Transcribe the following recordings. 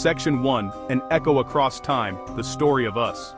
Section 1, An Echo Across Time, the Story of Us.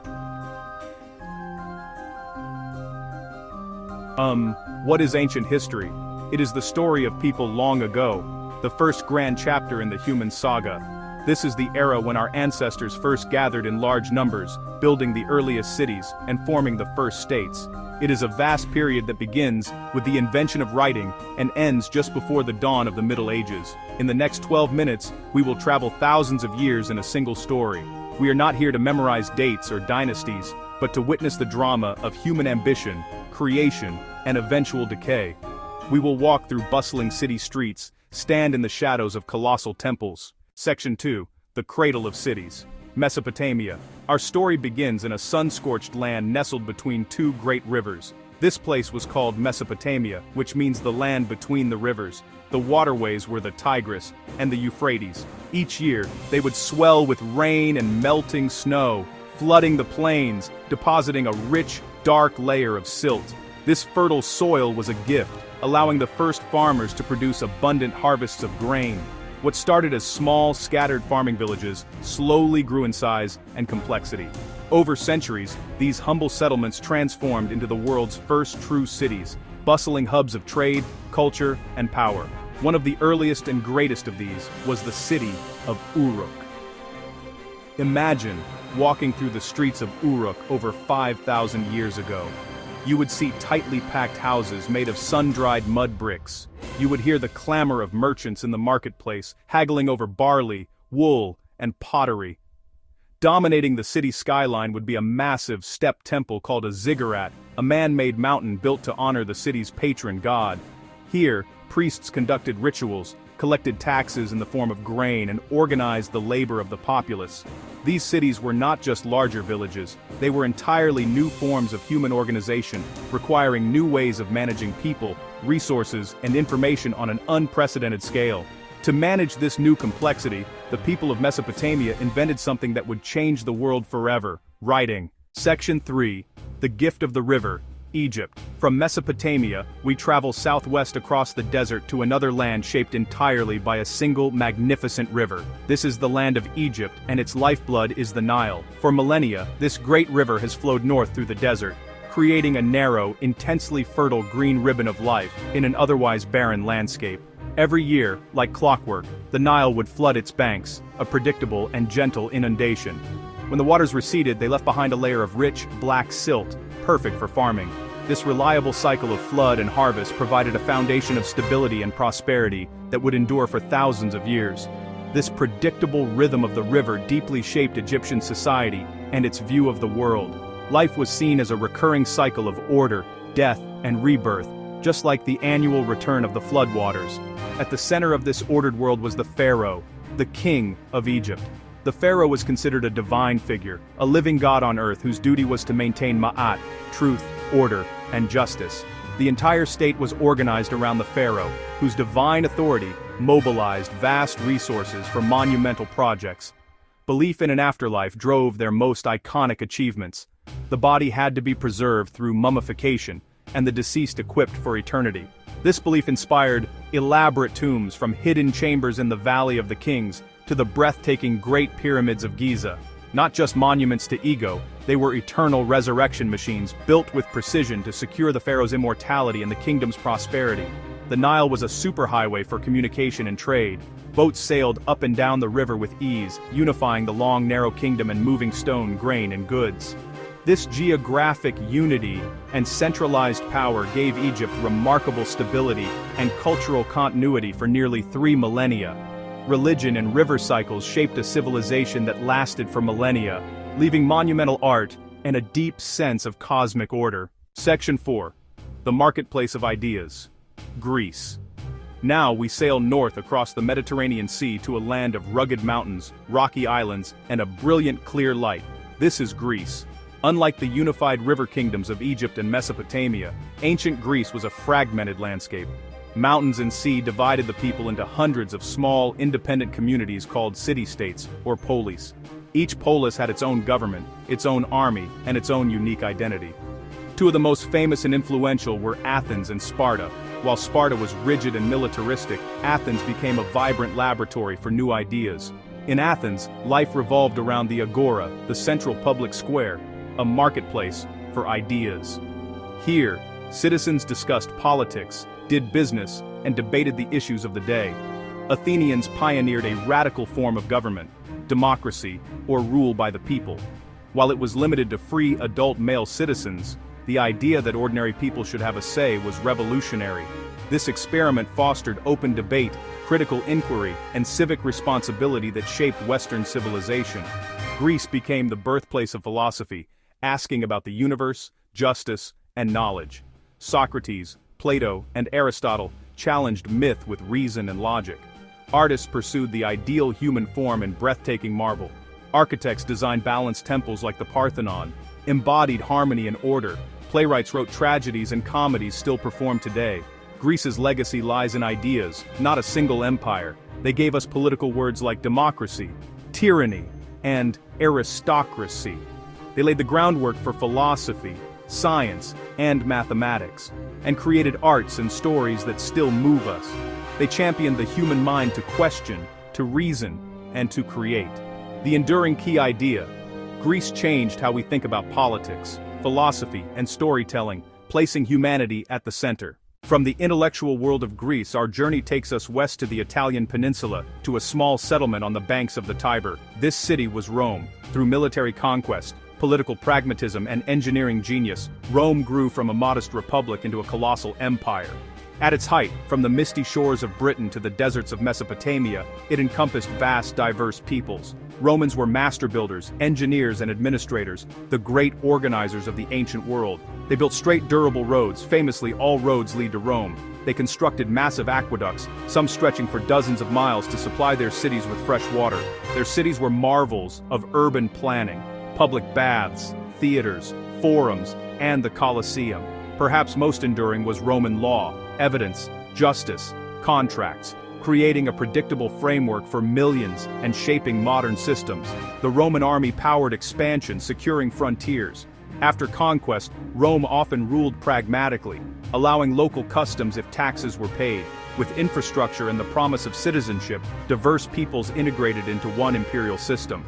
What is ancient history? It is the story of people long ago, the first grand chapter in the human saga. This is the era when our ancestors first gathered in large numbers, building the earliest cities and forming the first states. It is a vast period that begins with the invention of writing and ends just before the dawn of the Middle Ages. In the next 12 minutes, we will travel thousands of years in a single story. We are not here to memorize dates or dynasties, but to witness the drama of human ambition, creation, and eventual decay. We will walk through bustling city streets, stand in the shadows of colossal temples. Section 2, The Cradle of Cities. Mesopotamia. Our story begins in a sun-scorched land nestled between two great rivers. This place was called Mesopotamia, which means the land between the rivers. The waterways were the Tigris and the Euphrates. Each year, they would swell with rain and melting snow, flooding the plains, depositing a rich, dark layer of silt. This fertile soil was a gift, allowing the first farmers to produce abundant harvests of grain. What started as small, scattered farming villages slowly grew in size and complexity. Over centuries, these humble settlements transformed into the world's first true cities, bustling hubs of trade, culture, and power. One of the earliest and greatest of these was the city of Uruk. Imagine walking through the streets of Uruk over 5,000 years ago. You would see tightly packed houses made of sun-dried mud bricks. You would hear the clamor of merchants in the marketplace, haggling over barley, wool, and pottery. Dominating the city skyline would be a massive step temple called a ziggurat, a man-made mountain built to honor the city's patron god. Here, priests conducted rituals, collected taxes in the form of grain, and organized the labor of the populace. These cities were not just larger villages, they were entirely new forms of human organization, requiring new ways of managing people, resources, and information on an unprecedented scale. To manage this new complexity, the people of Mesopotamia invented something that would change the world forever: writing. Section 3, The Gift of the River, Egypt. From Mesopotamia, we travel southwest across the desert to another land shaped entirely by a single magnificent river. This is the land of Egypt, and its lifeblood is the Nile. For millennia, this great river has flowed north through the desert, creating a narrow, intensely fertile green ribbon of life in an otherwise barren landscape. Every year, like clockwork, the Nile would flood its banks, a predictable and gentle inundation. When the waters receded, they left behind a layer of rich, black silt, perfect for farming. This reliable cycle of flood and harvest provided a foundation of stability and prosperity that would endure for thousands of years. This predictable rhythm of the river deeply shaped Egyptian society and its view of the world. Life was seen as a recurring cycle of order, death, and rebirth, just like the annual return of the floodwaters. At the center of this ordered world was the pharaoh, the king of Egypt. The pharaoh was considered a divine figure, a living god on earth whose duty was to maintain ma'at, truth, order, and justice. The entire state was organized around the pharaoh, whose divine authority mobilized vast resources for monumental projects. Belief in an afterlife drove their most iconic achievements. The body had to be preserved through mummification, and the deceased equipped for eternity. This belief inspired elaborate tombs from hidden chambers in the Valley of the Kings to the breathtaking Great Pyramids of Giza. Not just monuments to ego, they were eternal resurrection machines built with precision to secure the pharaoh's immortality and the kingdom's prosperity. The Nile was a superhighway for communication and trade. Boats sailed up and down the river with ease, unifying the long, narrow kingdom and moving stone, grain, and goods. This geographic unity and centralized power gave Egypt remarkable stability and cultural continuity for nearly 3 millennia. Religion and river cycles shaped a civilization that lasted for millennia, leaving monumental art and a deep sense of cosmic order. Section 4, The Marketplace of Ideas, Greece. Now we sail north across the Mediterranean Sea to a land of rugged mountains, rocky islands, and a brilliant clear light. This is Greece. Unlike the unified river kingdoms of Egypt and Mesopotamia, ancient Greece was a fragmented landscape. Mountains and sea divided the people into hundreds of small, independent communities called city-states, or polis. Each polis had its own government, its own army, and its own unique identity. Two of the most famous and influential were Athens and Sparta. While Sparta was rigid and militaristic, Athens became a vibrant laboratory for new ideas. In Athens, life revolved around the agora, the central public square, a marketplace for ideas. Here, citizens discussed politics, did business, and debated the issues of the day. Athenians pioneered a radical form of government, democracy, or rule by the people. While it was limited to free adult male citizens, the idea that ordinary people should have a say was revolutionary. This experiment fostered open debate, critical inquiry, and civic responsibility that shaped Western civilization. Greece became the birthplace of philosophy, asking about the universe, justice, and knowledge. Socrates, Plato, and Aristotle challenged myth with reason and logic. Artists pursued the ideal human form in breathtaking marble. Architects designed balanced temples like the Parthenon, embodied harmony and order. Playwrights wrote tragedies and comedies still performed today. Greece's legacy lies in ideas, not a single empire. They gave us political words like democracy, tyranny, and aristocracy. They laid the groundwork for philosophy, science, and mathematics, and created arts and stories that still move us. They championed the human mind to question, to reason, and to create. The enduring key idea: Greece changed how we think about politics, philosophy, and storytelling, placing humanity at the center. From the intellectual world of Greece, our journey takes us west to the Italian peninsula, to a small settlement on the banks of the Tiber. This city was Rome. Through military conquest, political pragmatism, and engineering genius, Rome grew from a modest republic into a colossal empire. At its height, from the misty shores of Britain to the deserts of Mesopotamia, it encompassed vast, diverse peoples. Romans were master builders, engineers, and administrators, the great organizers of the ancient world. They built straight, durable roads. Famously, all roads lead to Rome. They constructed massive aqueducts, some stretching for dozens of miles to supply their cities with fresh water. Their cities were marvels of urban planning: public baths, theaters, forums, and the Colosseum. Perhaps most enduring was Roman law, evidence, justice, contracts, creating a predictable framework for millions and shaping modern systems. The Roman army powered expansion, securing frontiers. After conquest, Rome often ruled pragmatically, allowing local customs if taxes were paid. With infrastructure and the promise of citizenship, diverse peoples integrated into one imperial system.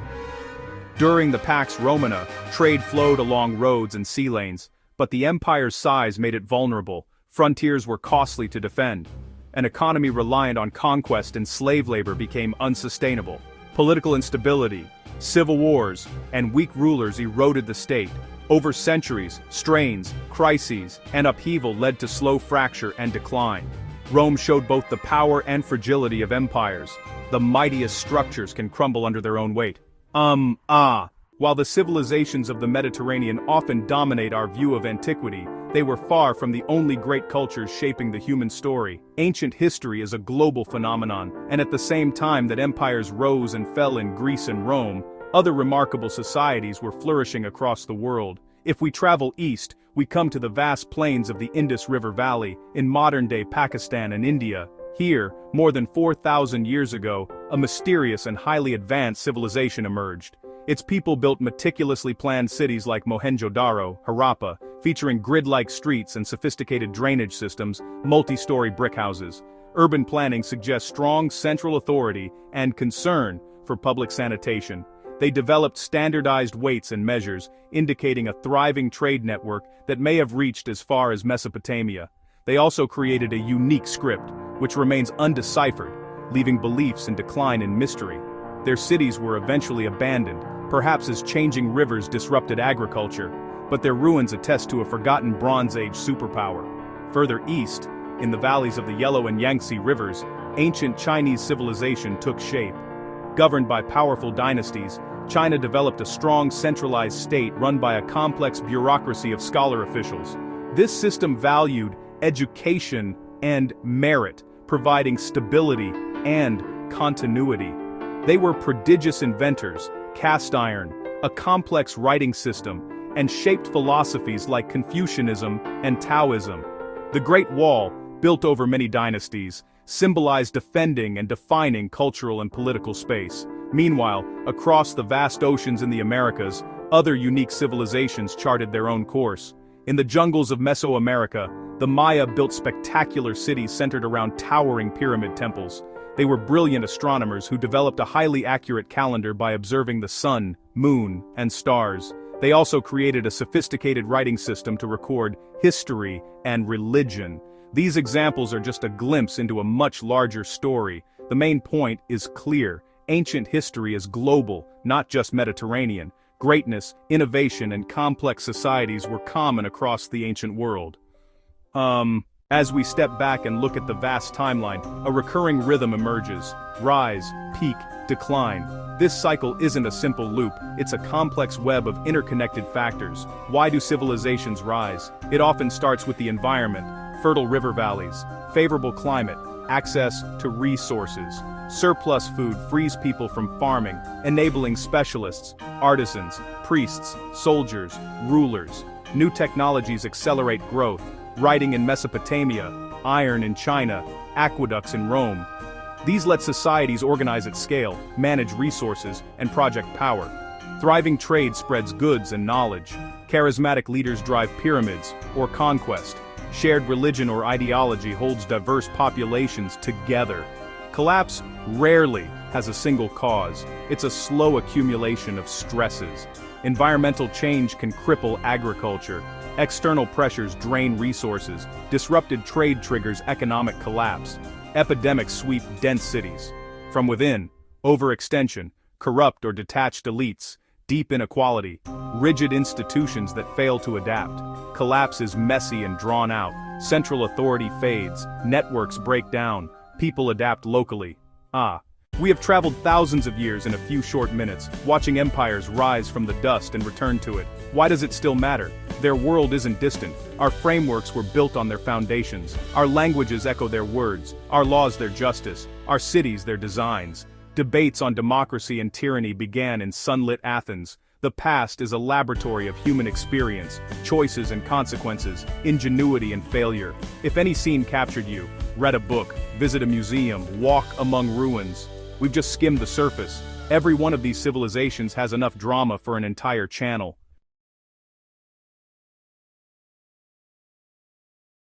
During the Pax Romana, trade flowed along roads and sea lanes, but the empire's size made it vulnerable. Frontiers were costly to defend. An economy reliant on conquest and slave labor became unsustainable. Political instability, civil wars, and weak rulers eroded the state. Over centuries, strains, crises, and upheaval led to slow fracture and decline. Rome showed both the power and fragility of empires. The mightiest structures can crumble under their own weight. While the civilizations of the Mediterranean often dominate our view of antiquity, they were far from the only great cultures shaping the human story. Ancient history is a global phenomenon, and at the same time that empires rose and fell in Greece and Rome, other remarkable societies were flourishing across the world. If we travel east, we come to the vast plains of the Indus River Valley, in modern-day Pakistan and India. Here, more than 4,000 years ago, a mysterious and highly advanced civilization emerged. Its people built meticulously planned cities like Mohenjo-Daro, Harappa, featuring grid-like streets and sophisticated drainage systems, multi-story brick houses. Urban planning suggests strong central authority and concern for public sanitation. They developed standardized weights and measures, indicating a thriving trade network that may have reached as far as Mesopotamia. They also created a unique script, which remains undeciphered, leaving beliefs in decline and mystery. Their cities were eventually abandoned, perhaps as changing rivers disrupted agriculture, but their ruins attest to a forgotten Bronze Age superpower. Further east, in the valleys of the Yellow and Yangtze rivers, ancient Chinese civilization took shape. Governed by powerful dynasties, China developed a strong centralized state run by a complex bureaucracy of scholar officials. This system valued education and merit, providing stability and continuity. They were prodigious inventors: cast iron, a complex writing system, and shaped philosophies like Confucianism and Taoism. The Great Wall, built over many dynasties, symbolized defending and defining cultural and political space. Meanwhile, across the vast oceans in the Americas, other unique civilizations charted their own course. In the jungles of Mesoamerica, the Maya built spectacular cities centered around towering pyramid temples. They were brilliant astronomers who developed a highly accurate calendar by observing the sun, moon, and stars. They also created a sophisticated writing system to record history and religion. These examples are just a glimpse into a much larger story. The main point is clear. Ancient history is global, not just Mediterranean. Greatness, innovation, and complex societies were common across the ancient world. As we step back and look at the vast timeline, a recurring rhythm emerges. Rise, peak, decline. This cycle isn't a simple loop, it's a complex web of interconnected factors. Why do civilizations rise? It often starts with the environment, fertile river valleys, favorable climate, access to resources. Surplus food frees people from farming, enabling specialists, artisans, priests, soldiers, rulers. New technologies accelerate growth. Writing in Mesopotamia, iron in China, aqueducts in Rome. These let societies organize at scale, manage resources, and project power. Thriving trade spreads goods and knowledge. Charismatic leaders drive pyramids, or conquest. Shared religion or ideology holds diverse populations together. Collapse rarely has a single cause. It's a slow accumulation of stresses. Environmental change can cripple agriculture. External pressures drain resources. Disrupted trade triggers economic collapse. Epidemics sweep dense cities. From within, overextension, corrupt or detached elites, deep inequality, rigid institutions that fail to adapt. Collapse is messy and drawn out. Central authority fades. Networks break down. People adapt locally. We have traveled thousands of years in a few short minutes, watching empires rise from the dust and return to it. Why does it still matter? Their world isn't distant. Our frameworks were built on their foundations. Our languages echo their words. Our laws their justice. Our cities their designs. Debates on democracy and tyranny began in sunlit Athens. The past is a laboratory of human experience, choices and consequences, ingenuity and failure. If any scene captured you, read a book, visit a museum, walk among ruins. We've just skimmed the surface. Every one of these civilizations has enough drama for an entire channel.